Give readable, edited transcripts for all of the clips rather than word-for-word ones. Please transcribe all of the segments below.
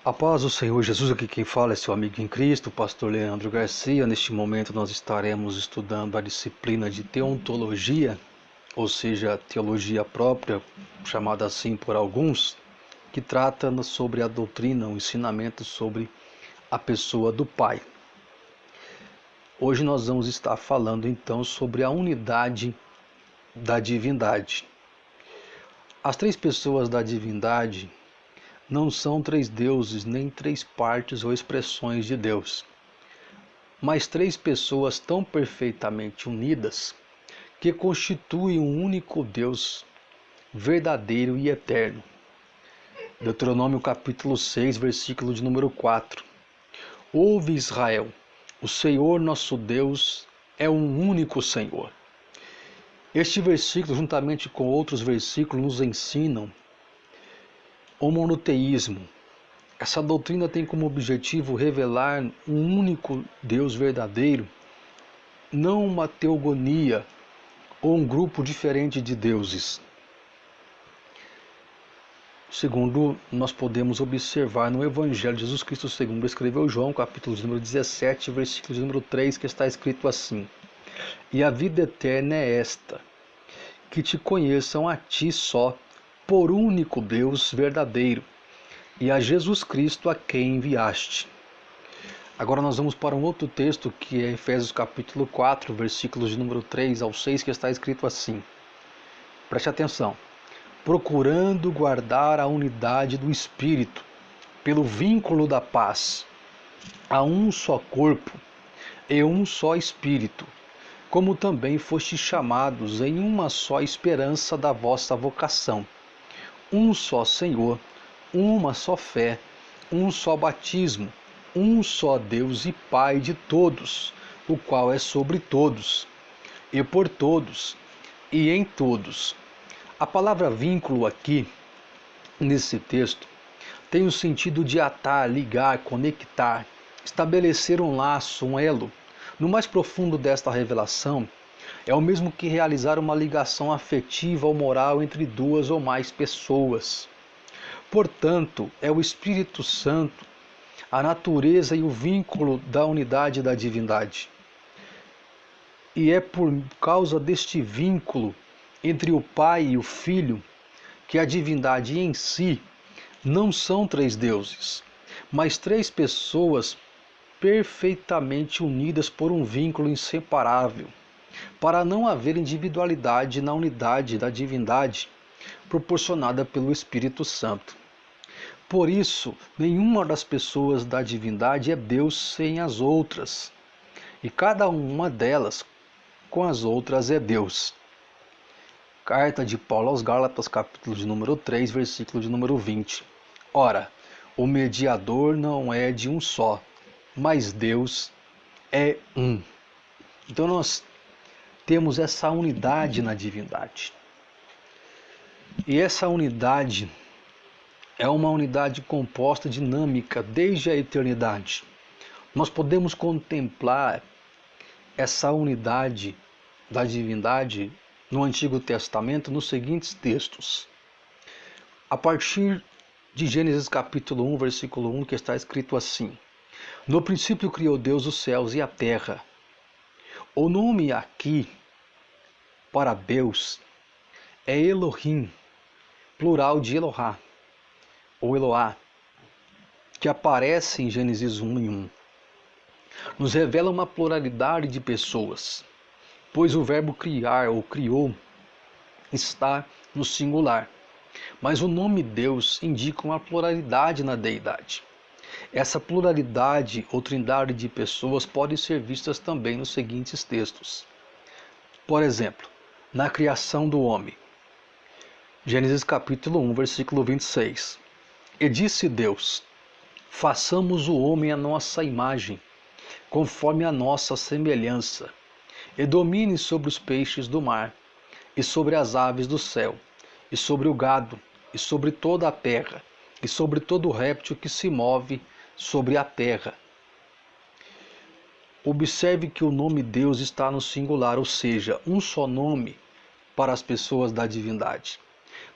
A paz do Senhor Jesus, aqui quem fala é seu amigo em Cristo, o pastor Leandro Garcia. Neste momento nós estaremos estudando a disciplina de teontologia, ou seja, teologia própria, chamada assim por alguns, que trata sobre a doutrina, o ensinamento sobre a pessoa do Pai. Hoje nós vamos estar falando então sobre a unidade da divindade. As três pessoas da divindade não são três deuses, nem três partes ou expressões de Deus, mas três pessoas tão perfeitamente unidas que constituem um único Deus verdadeiro e eterno. Deuteronômio capítulo 6, versículo de número 4. Ouve, Israel, o Senhor nosso Deus é um único Senhor. Este versículo, juntamente com outros versículos, nos ensinam o monoteísmo. Essa doutrina tem como objetivo revelar um único Deus verdadeiro, não uma teogonia ou um grupo diferente de deuses. Segundo nós podemos observar no Evangelho de Jesus Cristo segundo escreveu João, capítulo de número 17, versículo de número 3, que está escrito assim: E a vida eterna é esta, que te conheçam a ti só, por único Deus verdadeiro, e a Jesus Cristo a quem enviaste. Agora nós vamos para um outro texto que é Efésios capítulo 4, versículos de número 3 ao 6, que está escrito assim. Preste atenção. Procurando guardar a unidade do Espírito, pelo vínculo da paz, há um só corpo e um só Espírito, como também fostes chamados em uma só esperança da vossa vocação. Um só Senhor, uma só fé, um só batismo, um só Deus e Pai de todos, o qual é sobre todos, e por todos, e em todos. A palavra vínculo aqui, nesse texto, tem o sentido de atar, ligar, conectar, estabelecer um laço, um elo. No mais profundo desta revelação, é o mesmo que realizar uma ligação afetiva ou moral entre duas ou mais pessoas. Portanto, é o Espírito Santo, a natureza e o vínculo da unidade da divindade. E é por causa deste vínculo entre o Pai e o Filho que a divindade em si não são três deuses, mas três pessoas perfeitamente unidas por um vínculo inseparável, para não haver individualidade na unidade da divindade proporcionada pelo Espírito Santo. Por isso, nenhuma das pessoas da divindade é Deus sem as outras, e cada uma delas com as outras é Deus. Carta de Paulo aos Gálatas, capítulo de número 3, versículo de número 20. Ora, o mediador não é de um só, mas Deus é um. Então nós temos essa unidade na divindade. E essa unidade é uma unidade composta, dinâmica, desde a eternidade. Nós podemos contemplar essa unidade da divindade no Antigo Testamento nos seguintes textos. A partir de Gênesis capítulo 1, versículo 1, que está escrito assim: No princípio criou Deus os céus e a terra. O nome aqui para Deus é Elohim, plural de Elohá, ou Eloá, que aparece em Gênesis 1 e 1. Nos revela uma pluralidade de pessoas, pois o verbo criar ou criou está no singular, mas o nome Deus indica uma pluralidade na deidade. Essa pluralidade ou trindade de pessoas pode ser vistas também nos seguintes textos. Por exemplo, na criação do homem. Gênesis capítulo 1, versículo 26. E disse Deus: façamos o homem à nossa imagem, conforme a nossa semelhança, e domine sobre os peixes do mar, e sobre as aves do céu, e sobre o gado, e sobre toda a terra, e sobre todo réptil que se move sobre a terra. Observe que o nome Deus está no singular, ou seja, um só nome para as pessoas da divindade.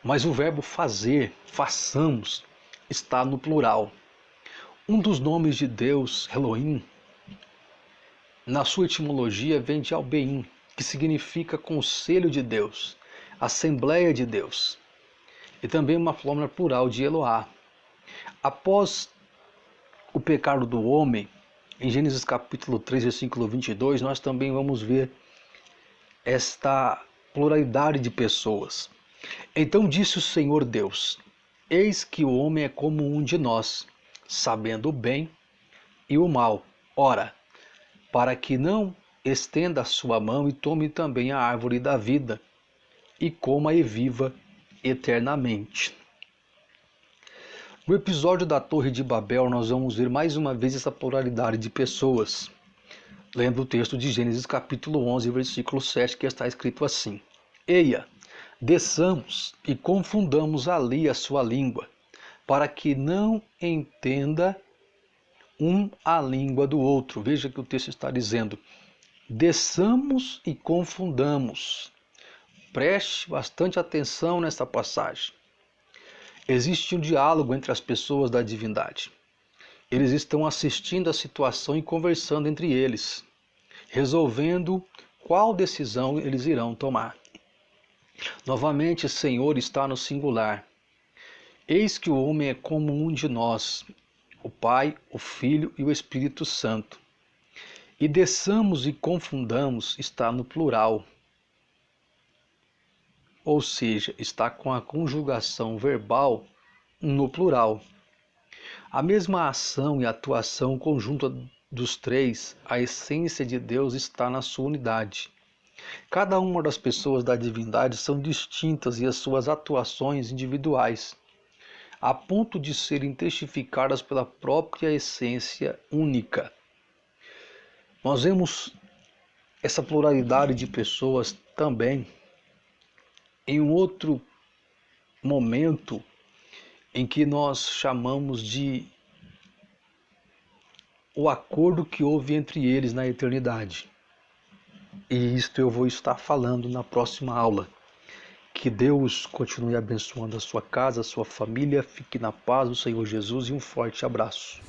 Mas o verbo fazer, façamos, está no plural. Um dos nomes de Deus, Elohim, na sua etimologia vem de Albeim, que significa conselho de Deus, assembleia de Deus, e também uma forma plural de Eloá. Após o pecado do homem, em Gênesis capítulo 3, versículo 22, nós também vamos ver esta pluralidade de pessoas. Então disse o Senhor Deus: eis que o homem é como um de nós, sabendo o bem e o mal. Ora, para que não estenda a sua mão e tome também a árvore da vida, e coma e viva eternamente. No episódio da Torre de Babel, nós vamos ver mais uma vez essa pluralidade de pessoas. Lembra o texto de Gênesis capítulo 11, versículo 7, que está escrito assim: eia, desçamos e confundamos ali a sua língua, para que não entenda um a língua do outro. Veja que o texto está dizendo: desçamos e confundamos. Preste bastante atenção nesta passagem. Existe um diálogo entre as pessoas da divindade. Eles estão assistindo a situação e conversando entre eles, resolvendo qual decisão eles irão tomar. Novamente, Senhor está no singular. Eis que o homem é como um de nós, o Pai, o Filho e o Espírito Santo. E desçamos e confundamos está no plural. Ou seja, está com a conjugação verbal no plural. A mesma ação e atuação conjunta dos três, a essência de Deus está na sua unidade. Cada uma das pessoas da divindade são distintas e as suas atuações individuais, a ponto de serem testificadas pela própria essência única. Nós vemos essa pluralidade de pessoas também em um outro momento em que nós chamamos de o acordo que houve entre eles na eternidade. E isto eu vou estar falando na próxima aula. Que Deus continue abençoando a sua casa, a sua família. Fique na paz do Senhor Jesus e um forte abraço.